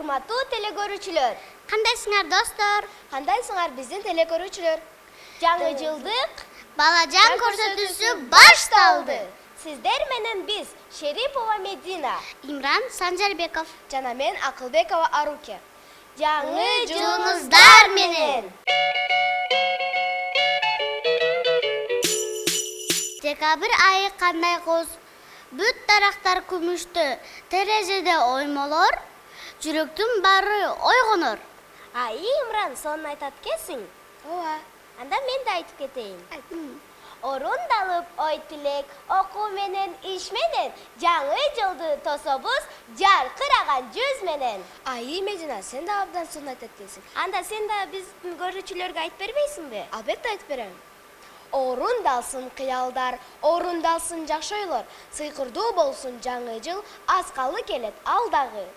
урматтуу телекөрүүчүлөр. Кандайсыңар достор? Кандайсыңар биздин телекөрүүчүлөр? Жаңы жылдык Балажан көрсөтүүсү башталды. Сиздер менен биз Шерипова Медина, Имран Санжарбеков жана мен Акылбекова Аруке. Жаңы жылыңыздар менен. Декабрь айы кандай коз? Бүт дарактар күмүштү, терезеде оймолор, жүрөктүн баары ойгонор. Имран, сонун айтат экенсиң. Ооба. Анда мен да айтып кетейин. Орундалып ой тилек, окуу менен, иш менен, жаңы жылды тособуз жаркыраган жүз менен. Медина, сен да абдан сонун айтат экенсиң. Анда сен да биздин көрүүчүлөргө айтып бербейсиңби? Албетте айтып берем. Орундалсын кыялдар, орундалсын жакшы ойлор, сыйкырдуу болсун жаңы жыл, аскалы келет алдагы.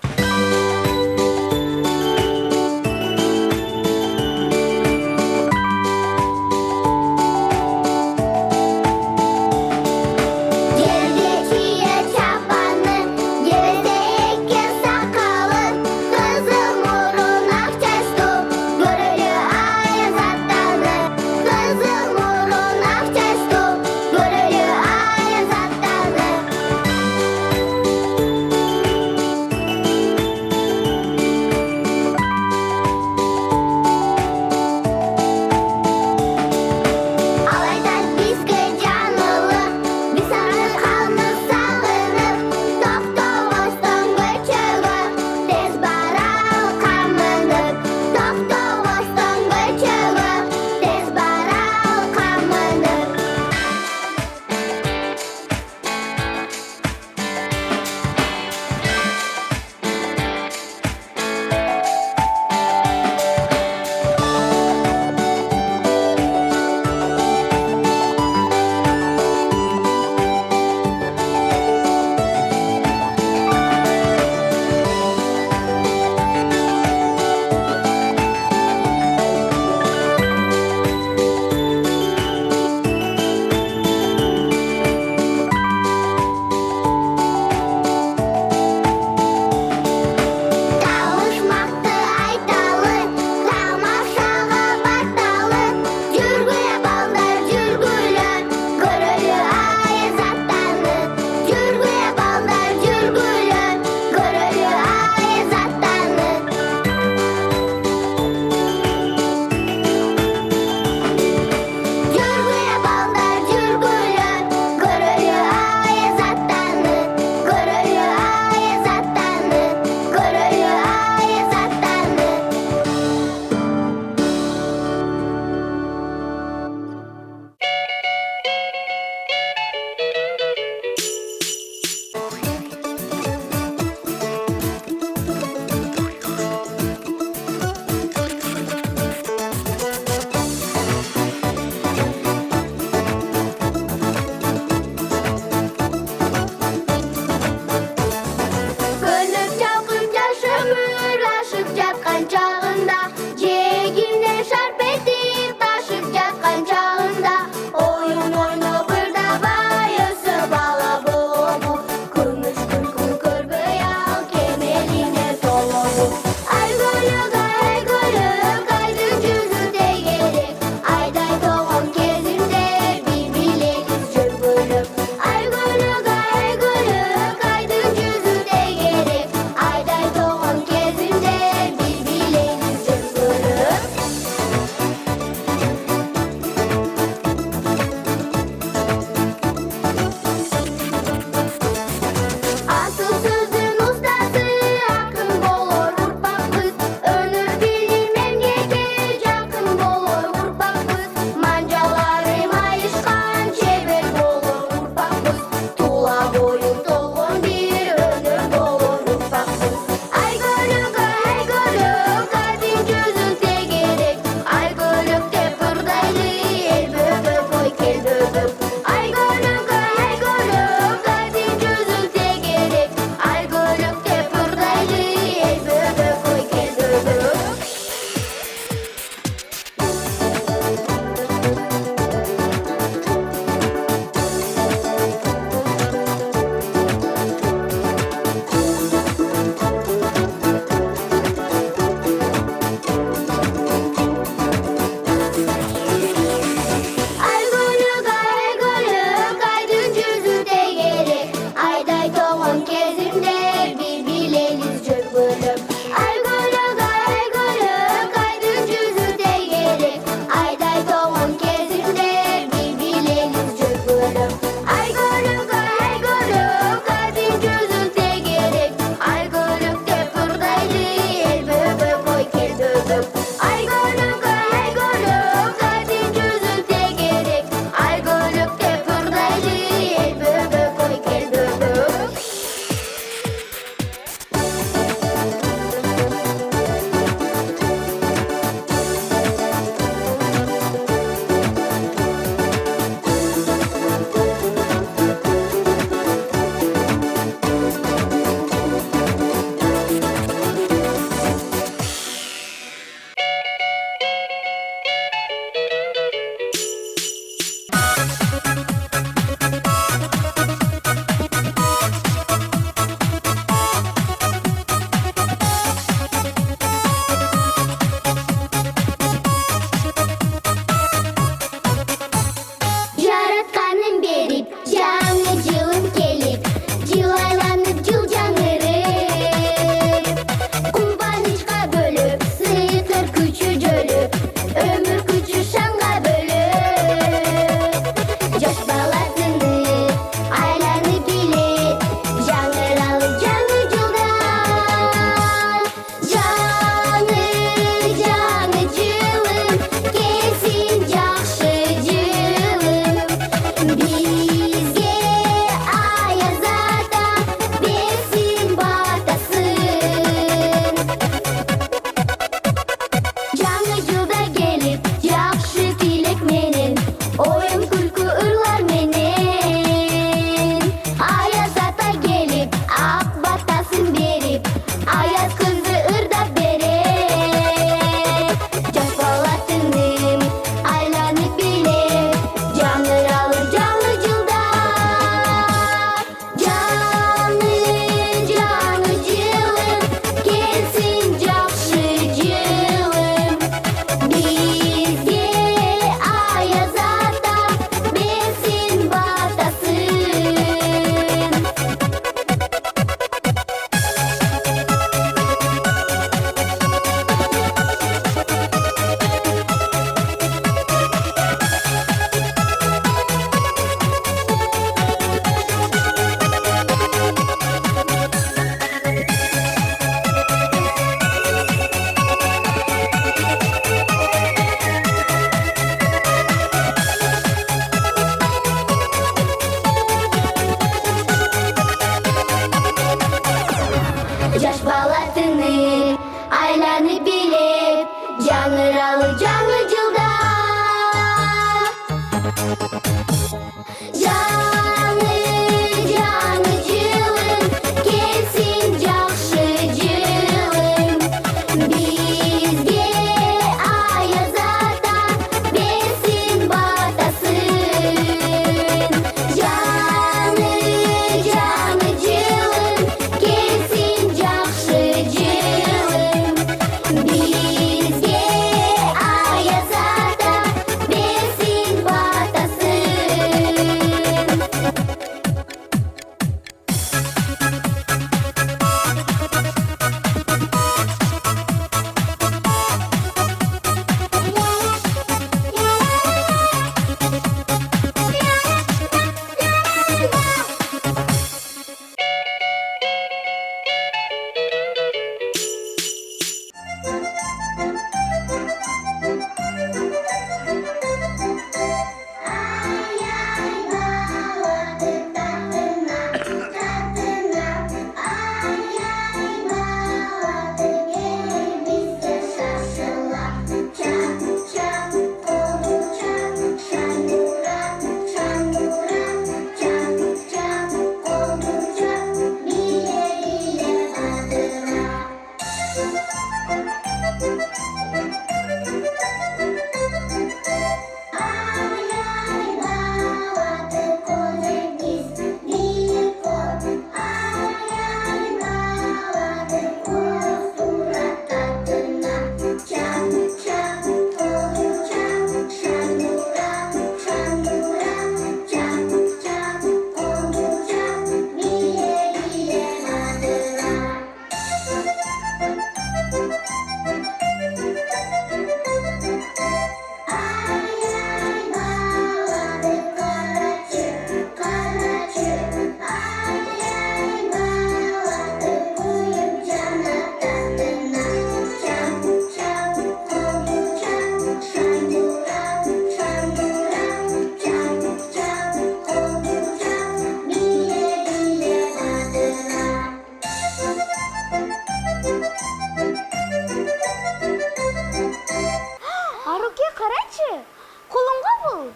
Карачы, колунга бул.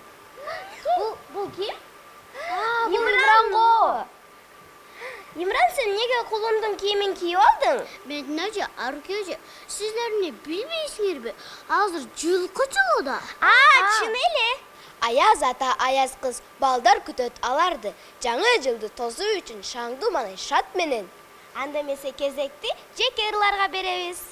Бул ким? Имран го. Имран, сен неге колундун кийимин кийип алдың? Мединажы, Аркежи, сіздер не білмейсіңер бе? Азыр жылқы жылыда. Чын эле. Аяз ата, аяз кыз балдар күтөт аларды. Жаңы жылды тосуу үчүн шаңдуу менен шат менен. Анда эмесе кезекти жеке ырларга беребиз.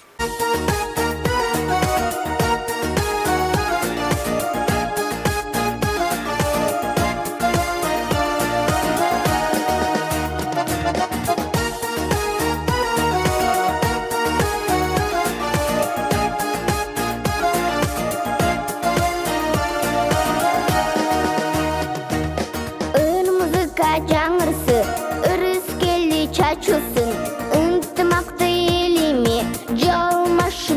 Жаңырсы, ырыс келді чачылсын, ынтымақты еліме, жалмашы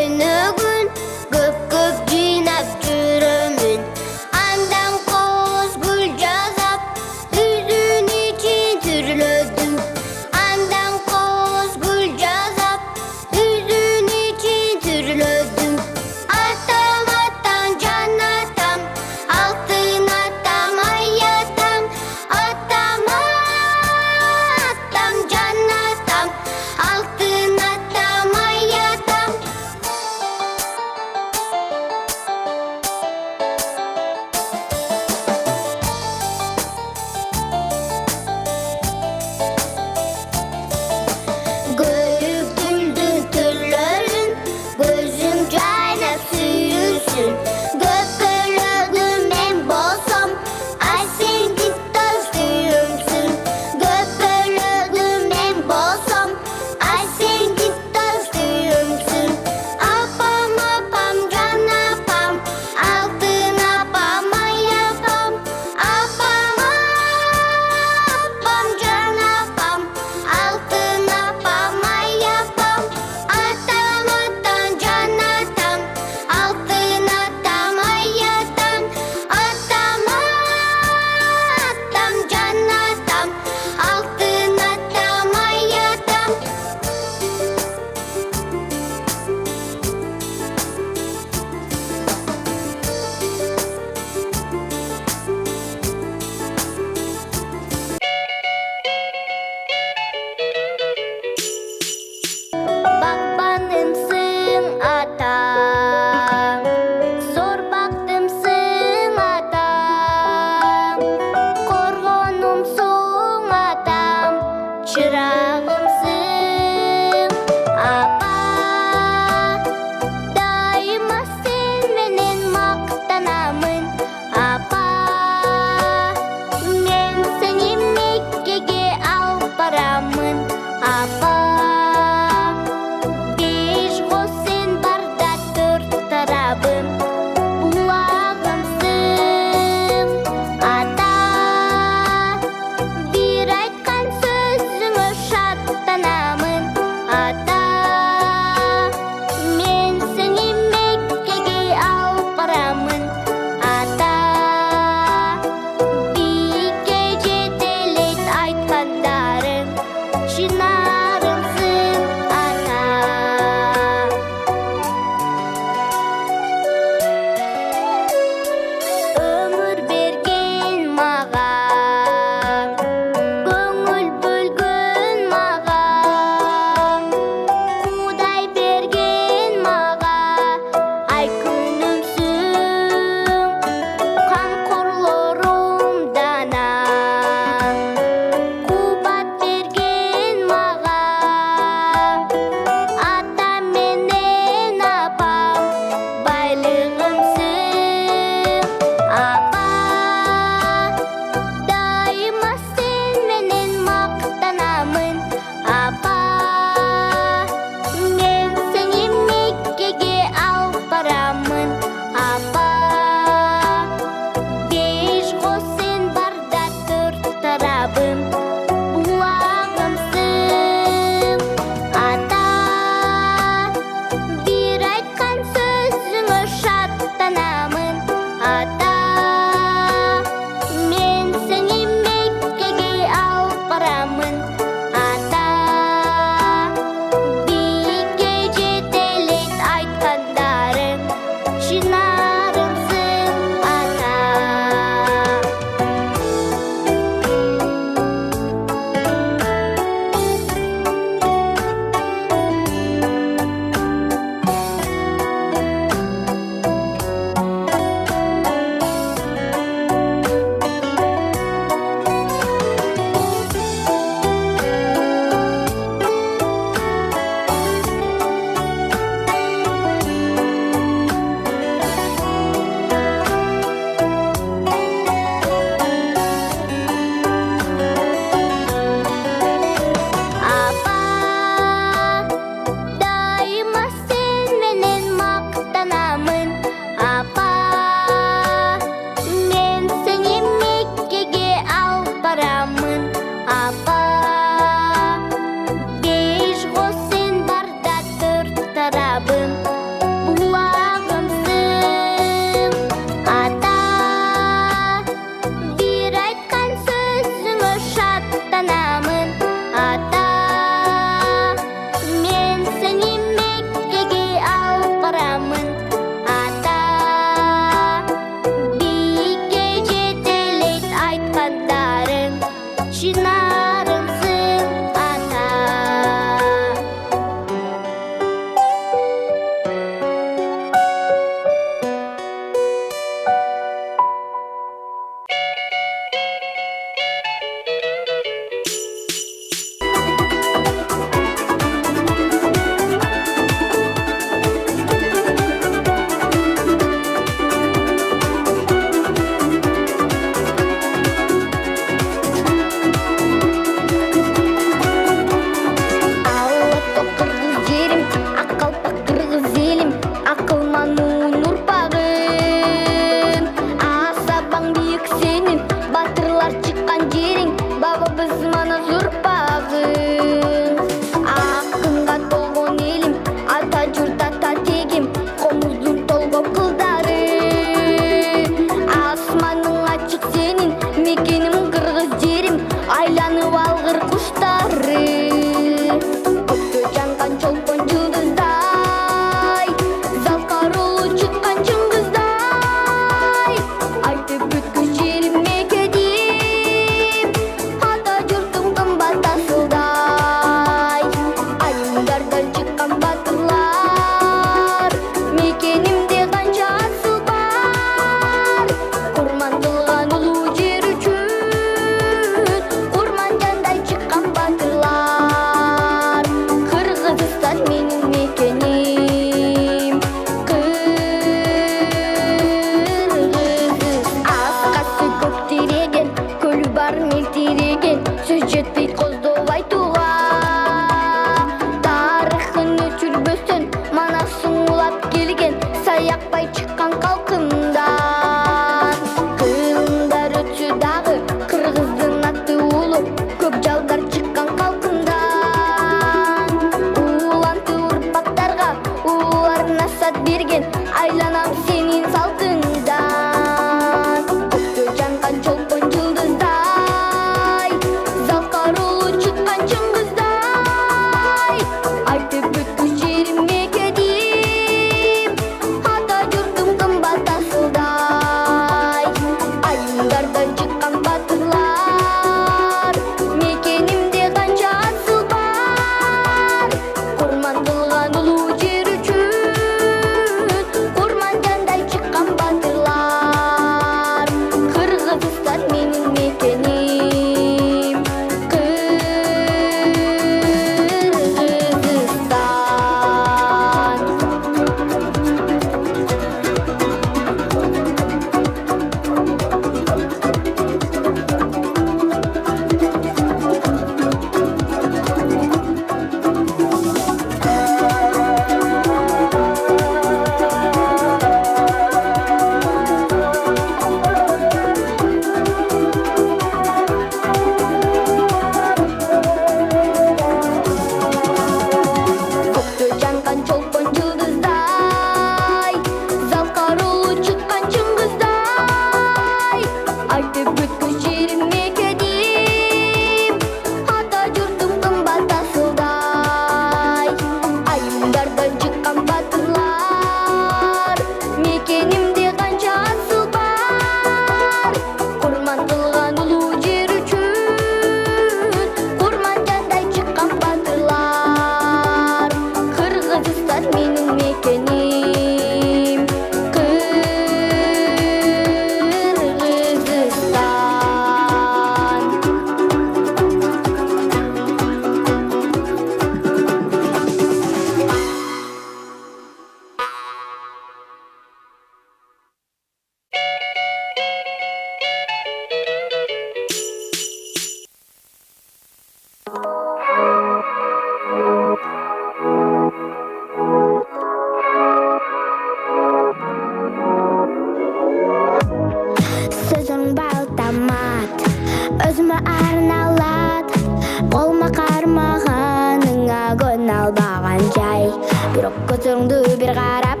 бирок көзүңдү бир карап,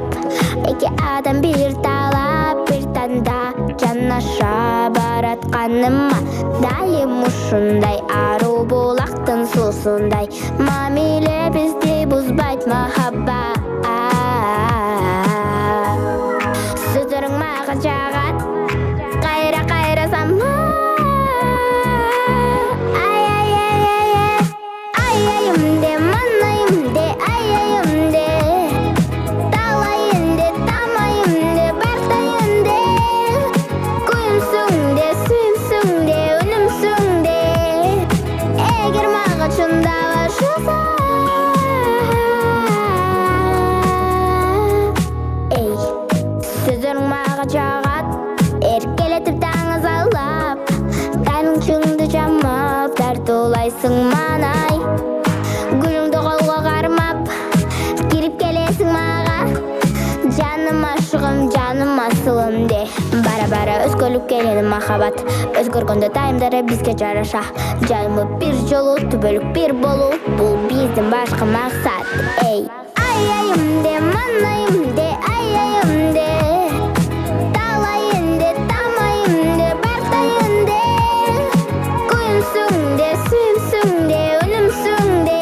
эки адам бир талап, бир танда жанаша баратканыма дайым ушундай аруу булактын суусундай мамиле бизди бузбайт махаббат. Сөздөрүң мага жагат, кайра кайра сама. Ayayımde, manayımde, ayayımde, talayımde, tamayımde, bartayımde, kuyumsungde, suyumsungde, önümsungde, eğer mağaçında başlasa. Ey, sözün mağa çağat, erkeletip tağız alap, kanın çыңды жамап, тартуулайсың манай. Гүлүңдү колго кармап, кирип келесиң мага. Жаным ашыгым, жаным асылым де. Бара-бара өзгөрүп келеді махаббат. Өзгөргөндө тайымдары бизге жараша. Жайымы бир жолу, түбөлүк бир болуу. Бул биздин башкы максат. Эй, айайымде, манайымде, айайымде, талайымде, тамайымде, бартайымде, кuyumsungde, suyumsungde, önümsungde,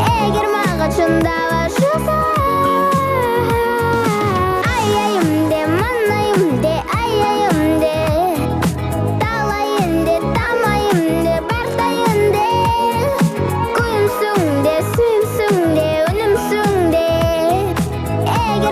eğer mağaçında başlasa. Ayayımde, manayımde, ayayımde, talayımde, tamayımde, bartayımde, kuyumsungde, suyumsungde, önümsungde, eğer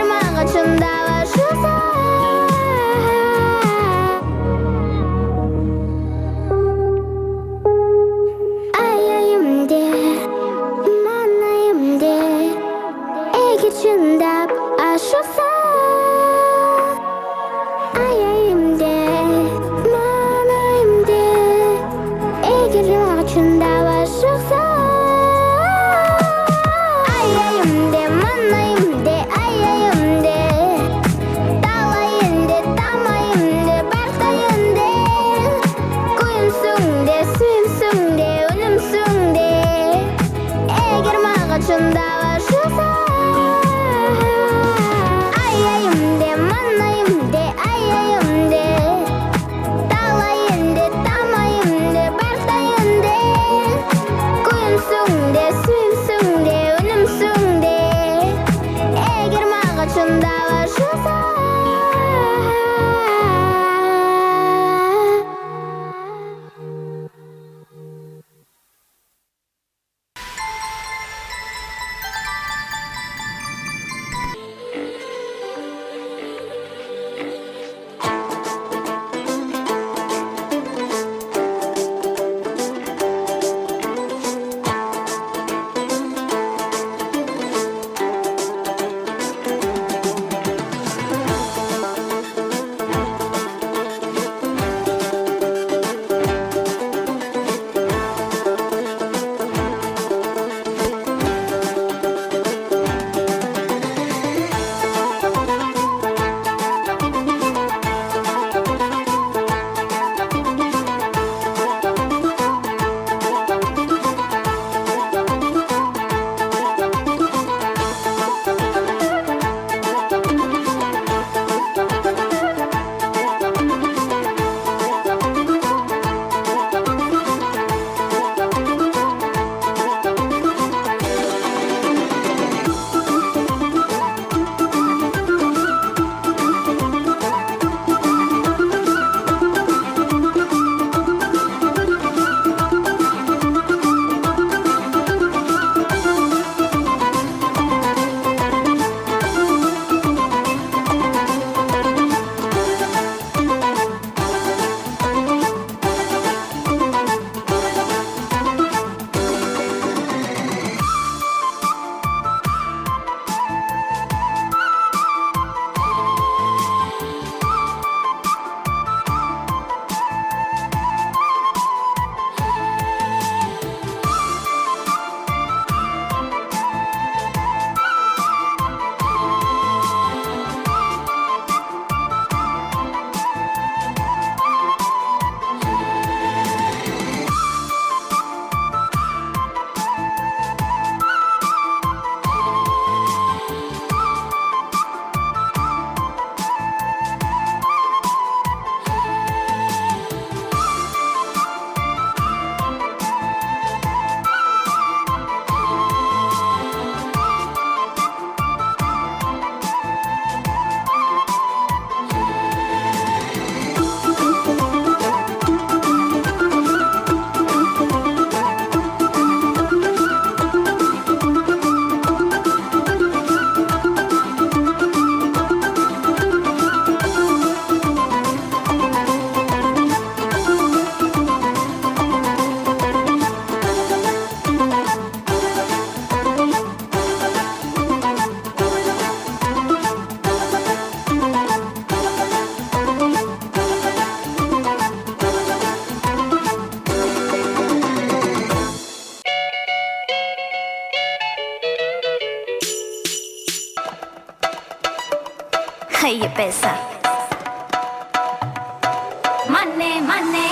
है ये पैसा माने माने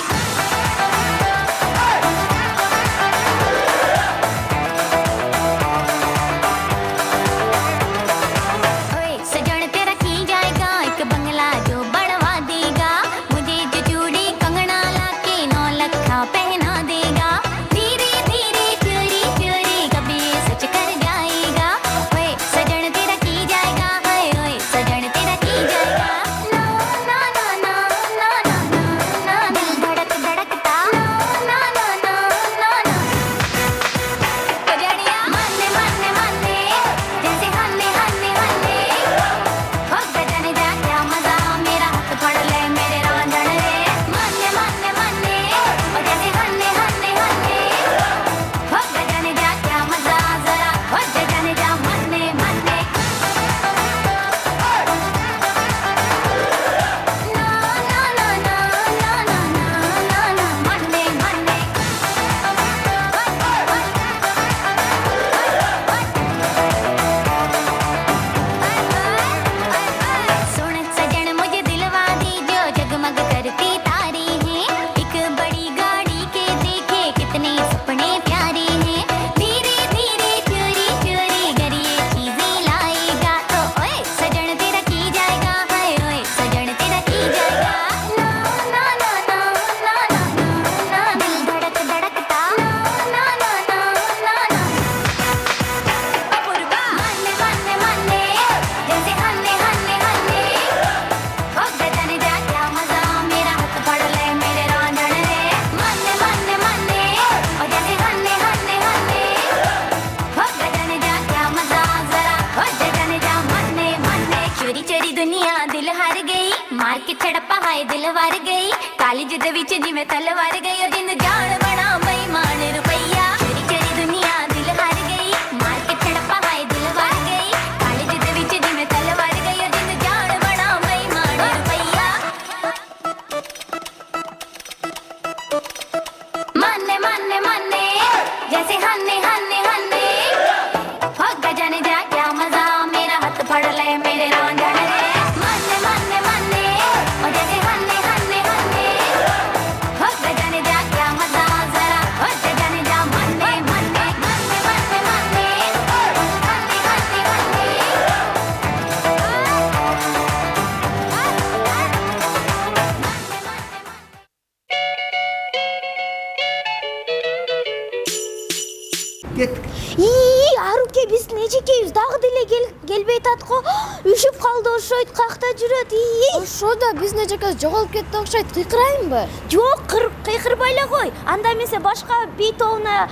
Үшүп калды ошойт, какта жүрөт. Ошо да биздин эжекебиз жоголуп кетти окшойт. Кыйкырайынбы? Жок, кыйкырбай эле кой. Анда эмесе башка би тобуна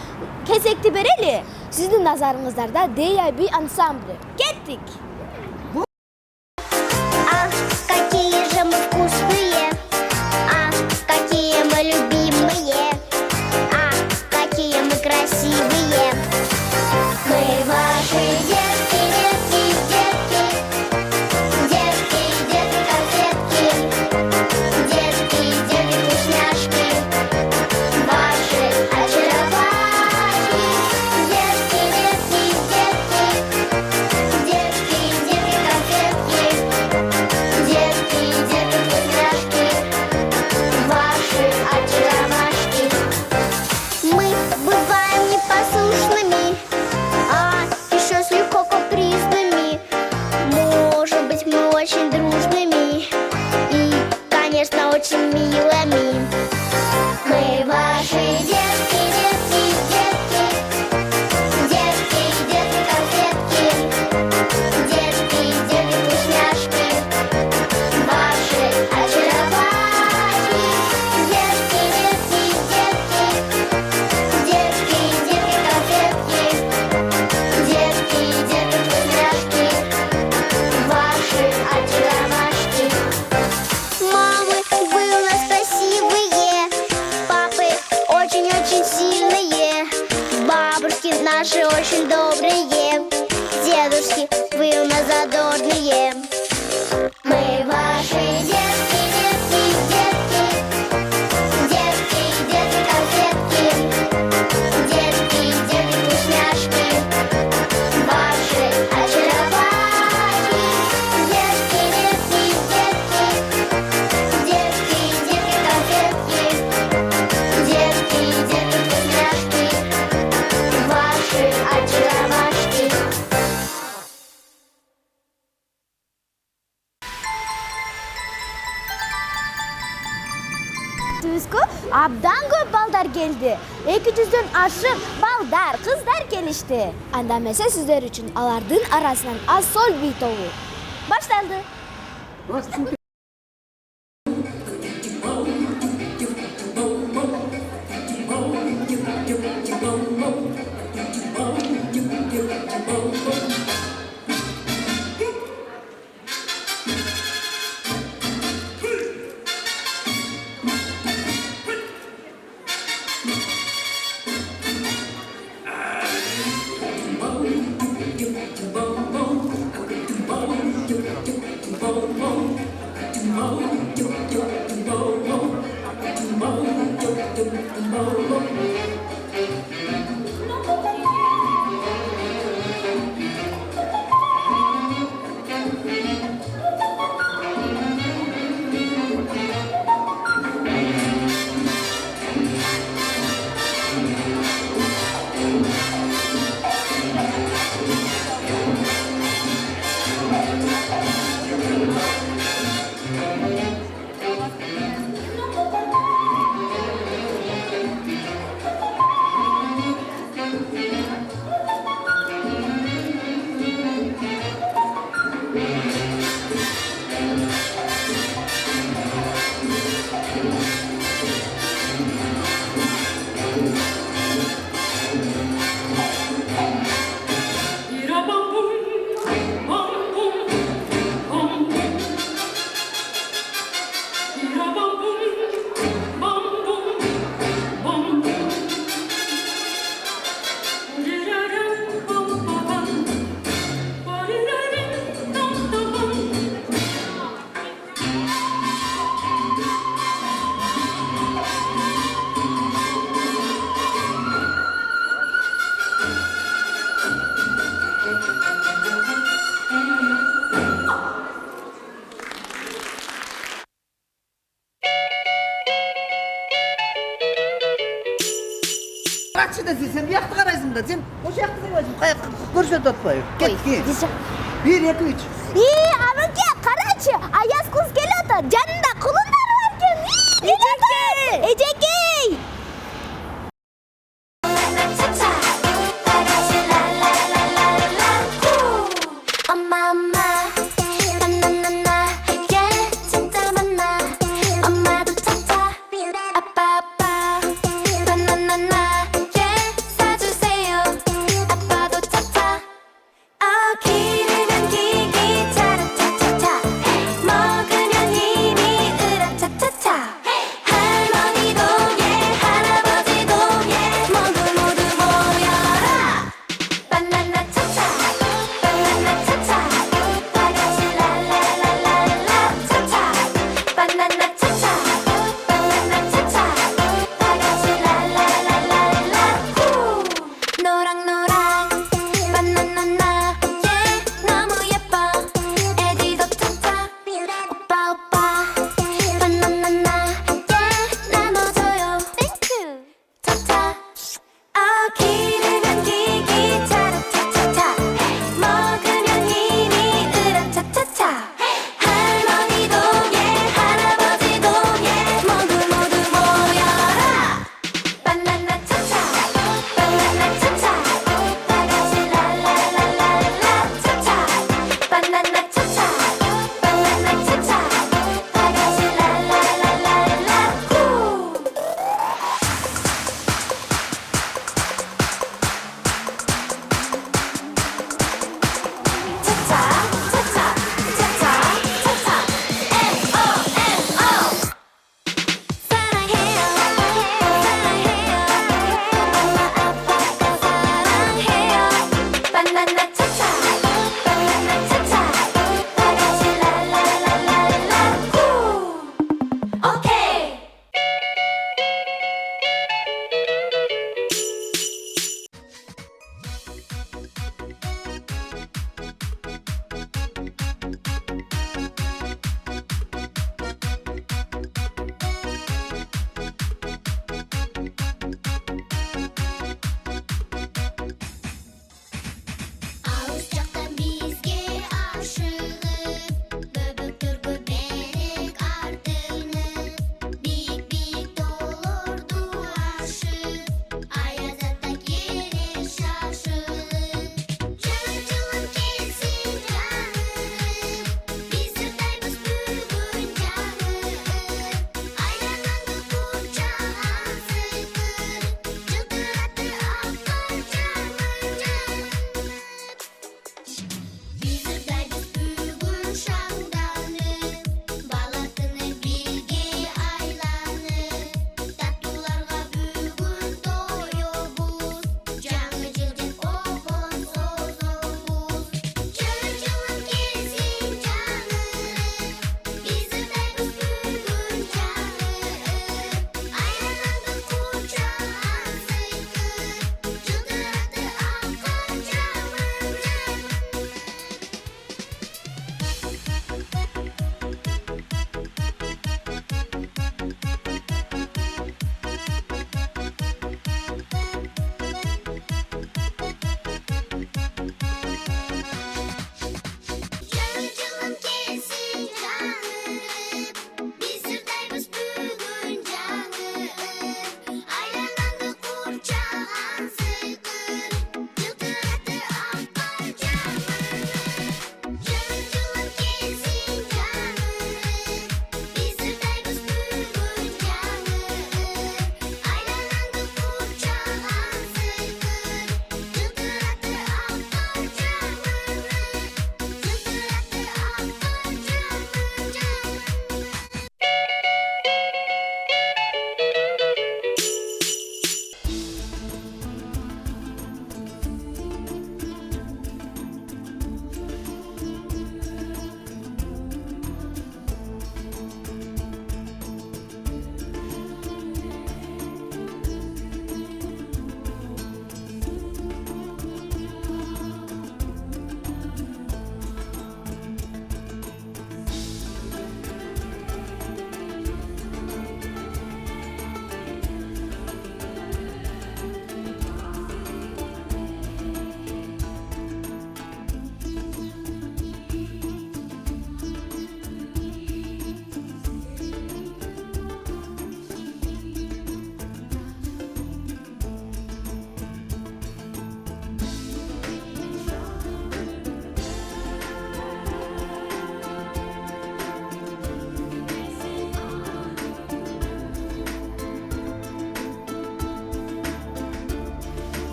кезекти берели. Сиздин назарыңыздарда Дея би ансамбль. Кеттик. Ах, какие же мы вкусные. Ах, какие мы любимые. Ах, какие мы красивые. Мы ваши детки, детки, детки. Детки, детки, конфетки. Детки, детки, вкусняшки. Ваши очаровашки. Детки, детки, детки. Детки, детки, конфетки. Детки, детки, вкусняшки. Ваши очаровашки. Мы бываем непослушными, а еще слегка капризными. Может быть, мы очень дружными и, конечно, очень милыми. Мы ваши детки, детки, детки. Детки, детки, конфетки. Детки, детки, вкусняшки. Ваши очаровашки. Детки, детки, детки. Детки, детки, конфетки. Детки, детки, вкусняшки. Ваши очаровашки. Мамы, вы у нас красивые. Папы очень-очень сильные. Бабушки наши очень добрые. Дедушки, вы у нас задорные. Мы ваши детки, детки, детки. Детки, детки, конфетки. Детки, детки, вкусняшки. Ваши очаровашки. Детки, детки, абдан көп балдар келди. 200дөн ашык балдар, кыздар келишти. Анда эмесе сиздер үчүн алардын арасынан Ассол би тобу Башталды. Сен бияқты қарайсың да, сен осы жақты қойсың, қаяққа көрсет отпай. Кеткен. 1, 2, 3. Ануке, қарачы, аяз қыз келеді, жанында құлындар бар екен. Эжекей! 할머니도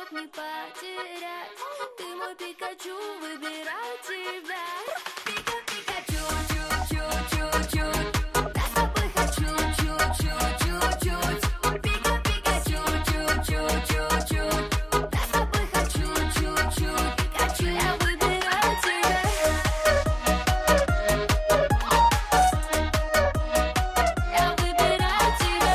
чтоб не потерять. Ты мой Пикачу, выбирай тебя. Пикачу, чуть-чуть. Я с тобой хочу, чуть-чуть. Пикачу, чуть-чуть. Я с тобой хочу, чуть-чуть. Пикачу, я выбираю тебя. Я выбираю тебя.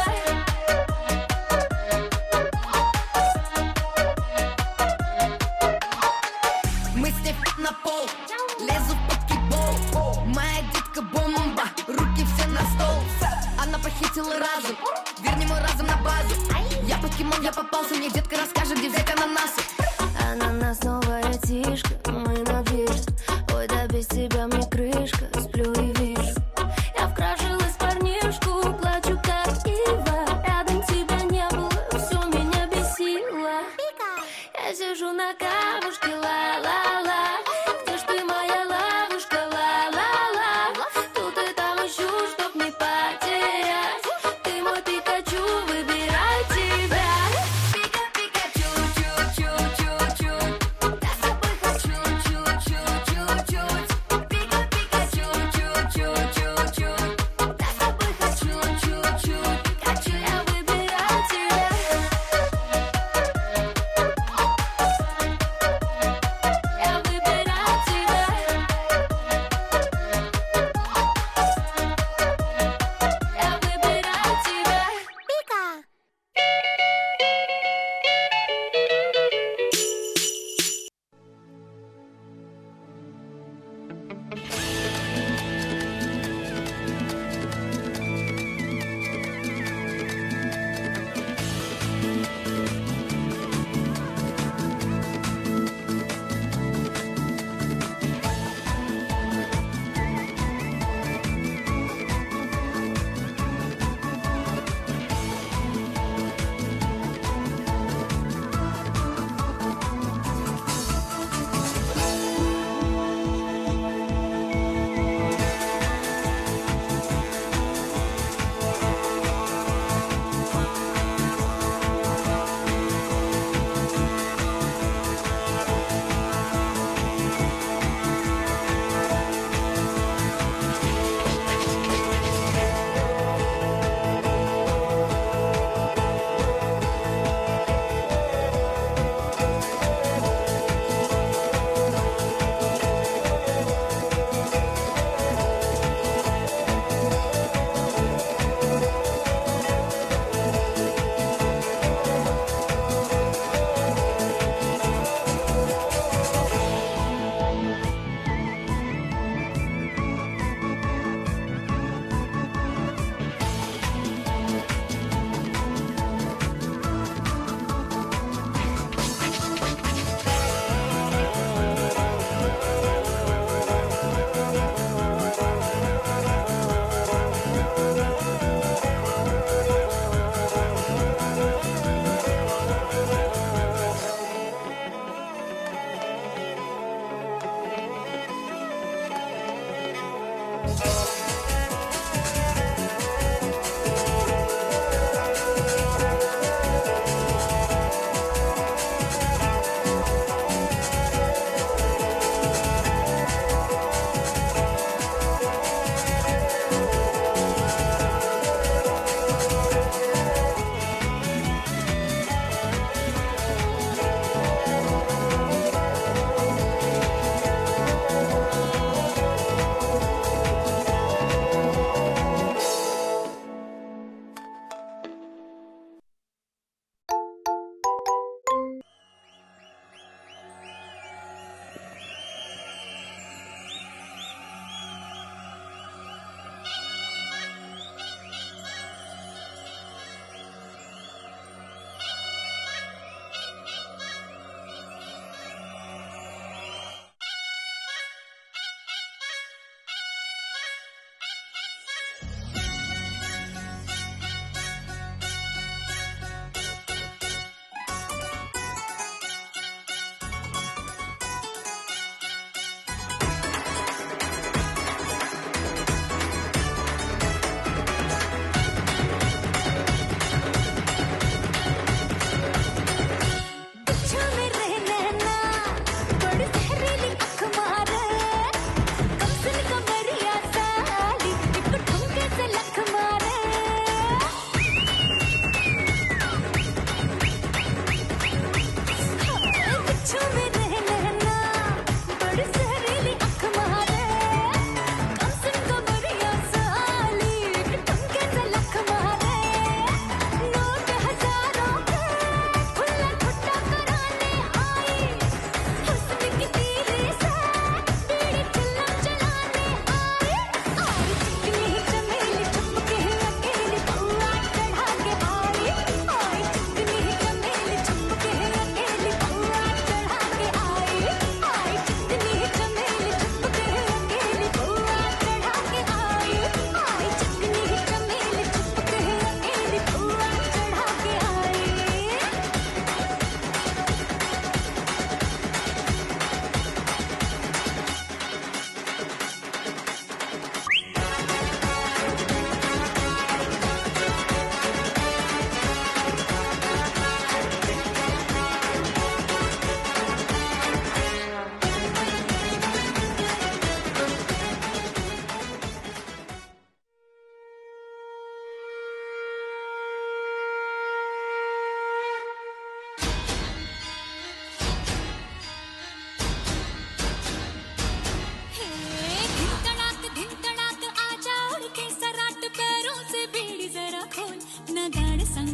Мы с ней на пол, лезу в покебол. Моя детка бомба, руки все на стол. Она похитила разум, верни мой разум на базу. Я покемон, я попался, мне детка расскажет, где взять ананасы. Ананас, новая тишка, мы на движ. Ой, да без тебя мне крышка, сплю и вижу. Я вкрашилась в парнишку, плачу как ива. Рядом тебя не было, все меня бесило. Я сижу на камушке, ла-ла-ла. Где ж ты, моя ловушка, ла-ла-ла. Тут и там ищу, чтоб не потерять. Ты мой Пикачу, выбирай тебя. Пикачу, чуть-чуть. Я с тобой хочу,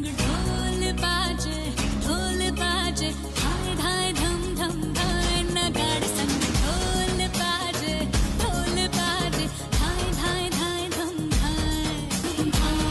संग ढोल बाजे धाय धाय धम धम धाय नगाड़े संग ढोल बाजे धाय धाय धाय धम धाय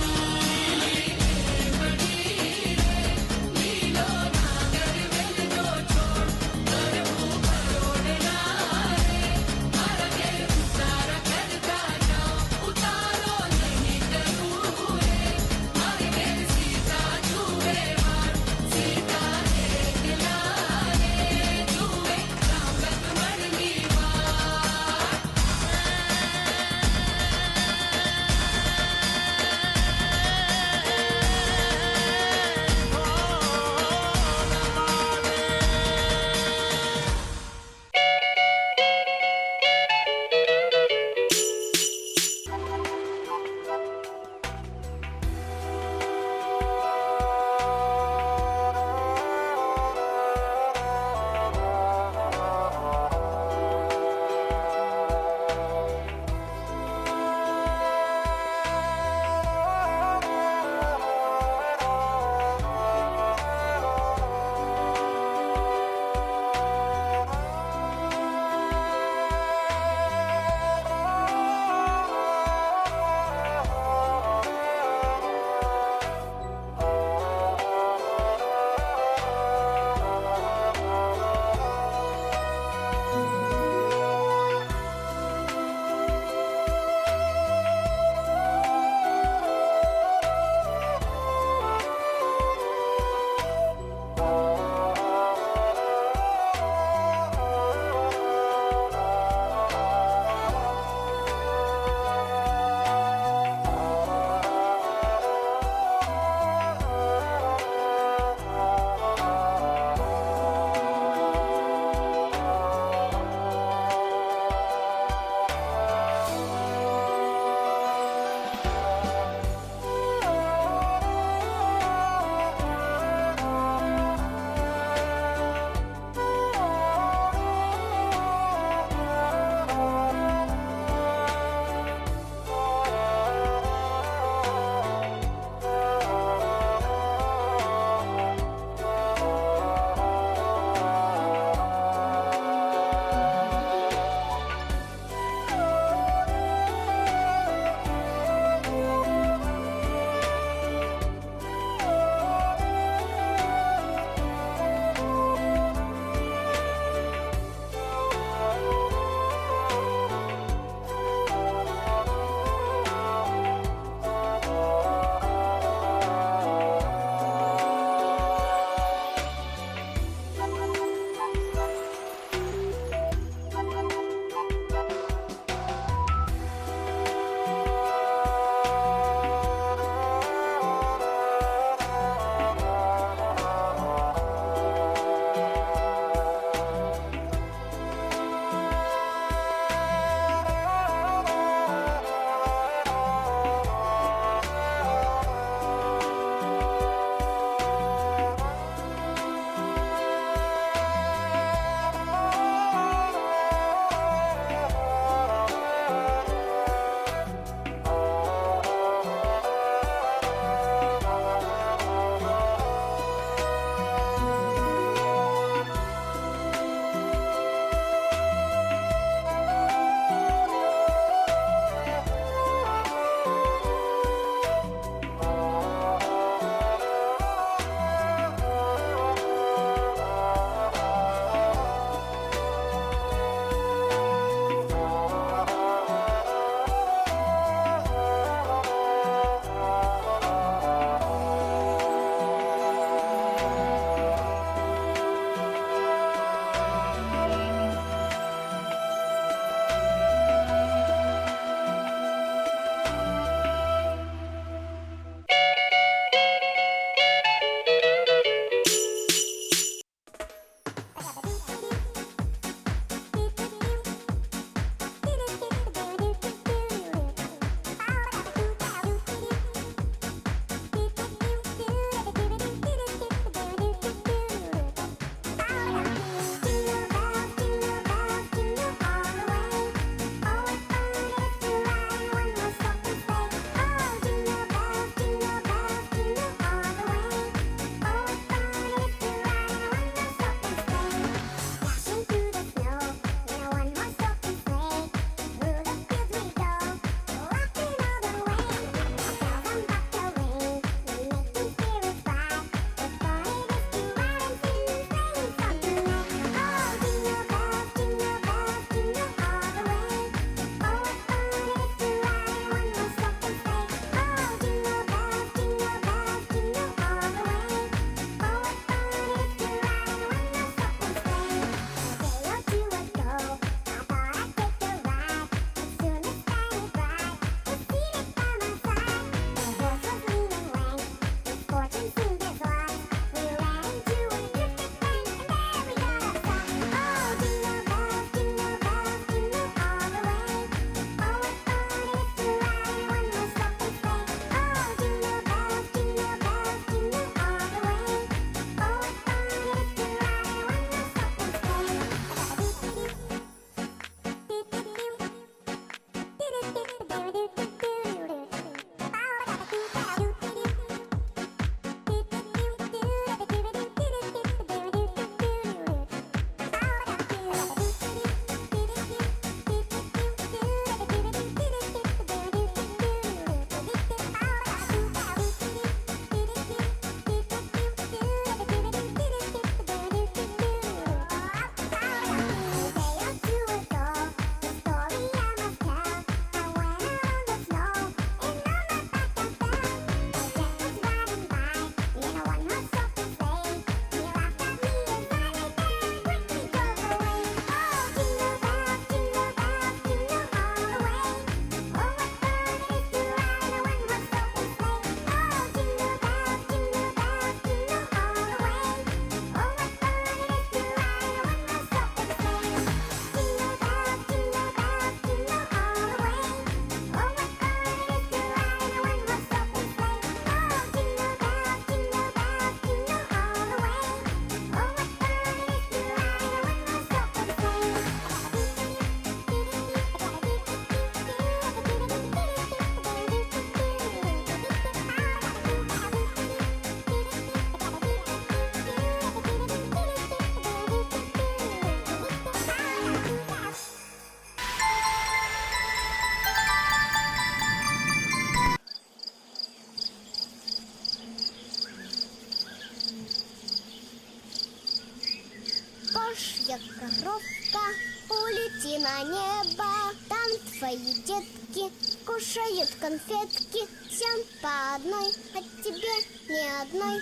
Божья коровка, улети на небо. Там твои детки кушают конфетки. Всем по одной, а тебе ни одной.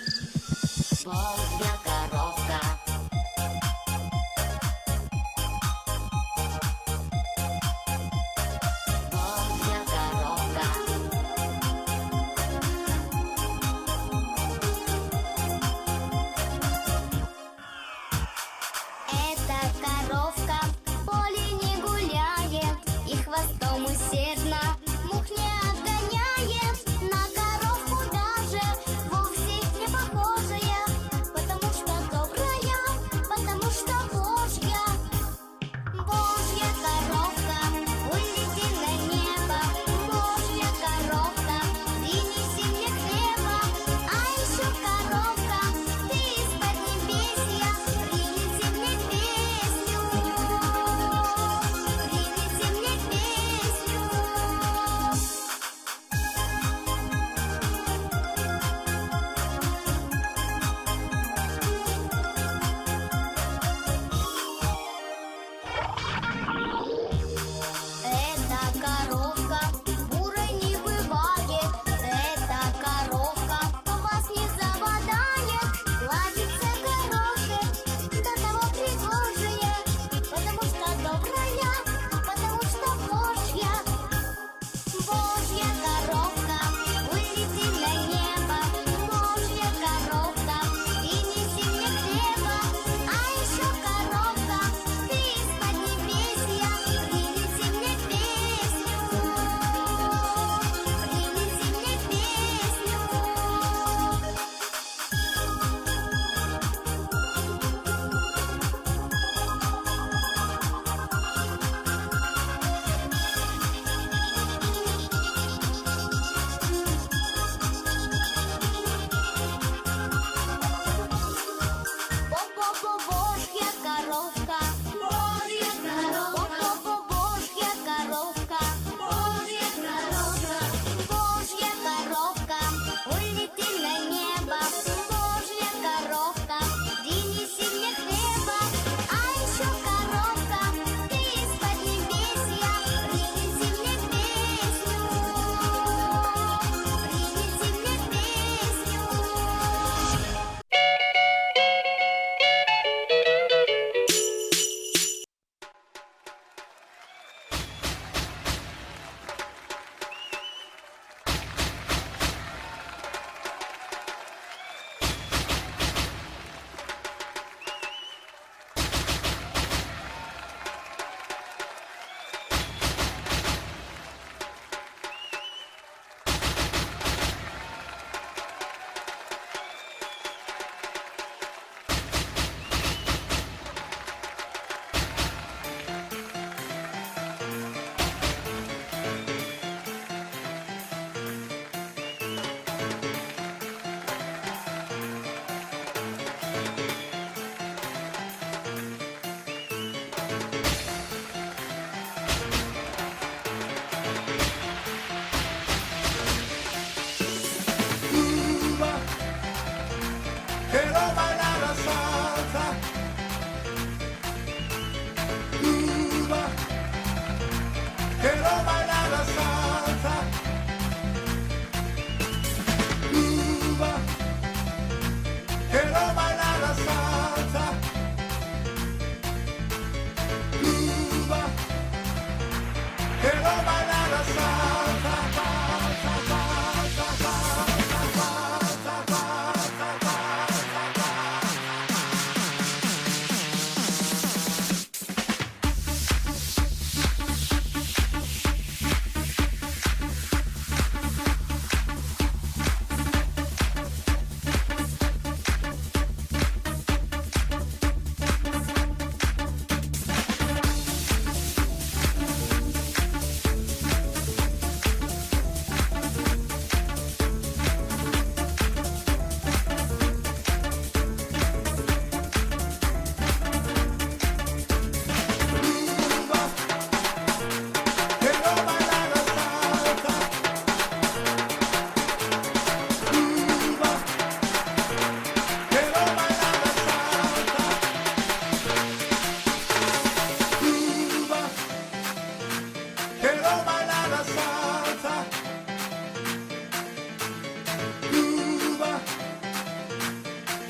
Божья коровка. Божья коровка. Эта коровка в поле не гуляет и хвостом усердно мух не отгоняет. На коровку даже вовсе не похожая, потому что добрая, потому что Божья. Божья коровка, улети на небо. Божья коровка, принеси мне хлеба. А еще коровка, ты из поднебесья, принеси мне песню. Принеси мне песню. Эта коровка бурой не бывает. Эта коровка вас не забодает. Ладится коровка, до того пригожая, потому что добрая, потому что Божья. Божья коровка, улети на небо. Божья коровка, принеси мне хлеба. А еще коровка, ты из поднебесья, принеси мне песню. Принеси мне песню. Бо-бо-бо, Божья коровка. Божья коровка. Бо-бо-бо, Божья коровка. Божья коровка. Божья коровка, улети на небо. Божья коровка, принеси мне хлеба. А еще коровка, ты из поднебесья, принеси мне песню. Принеси мне песню. Quiero bailar la salsa. Cuba. Quiero bailar la salsa. Cuba. Quiero bailar la salsa. Cuba. Quiero bailar la salsa. Salsa, salsa, salsa, salsa, salsa, salsa.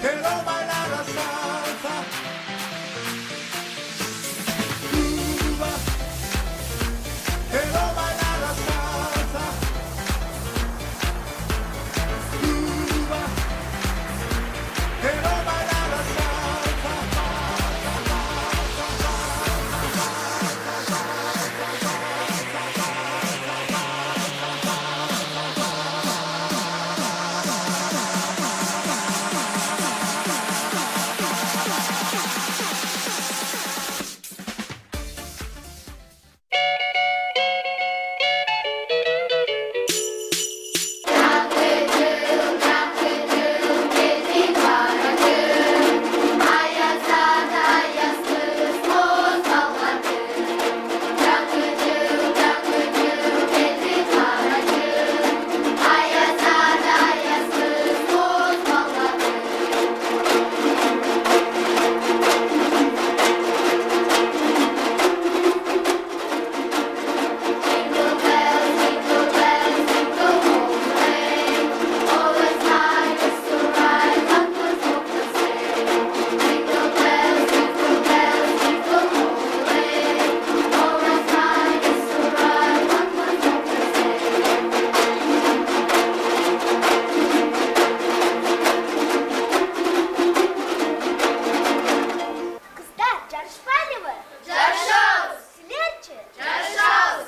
quiero bailar la salsa. Cuba, quiero bailar la salsa. Cuba, quiero bailar la salsa. Kızlar yarışmaylı mı? Yarışıyoruz. Sizlerçi? Yarışıyoruz.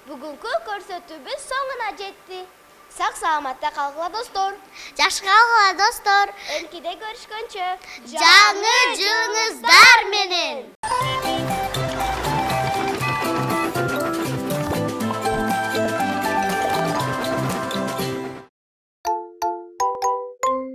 Bugünkü korsötübüz sonuna jetti. Sağ salamatla kalgıla dostlar. Жашкалгыла достор. Önkide görüşkünçe. Жаңы жылыңызда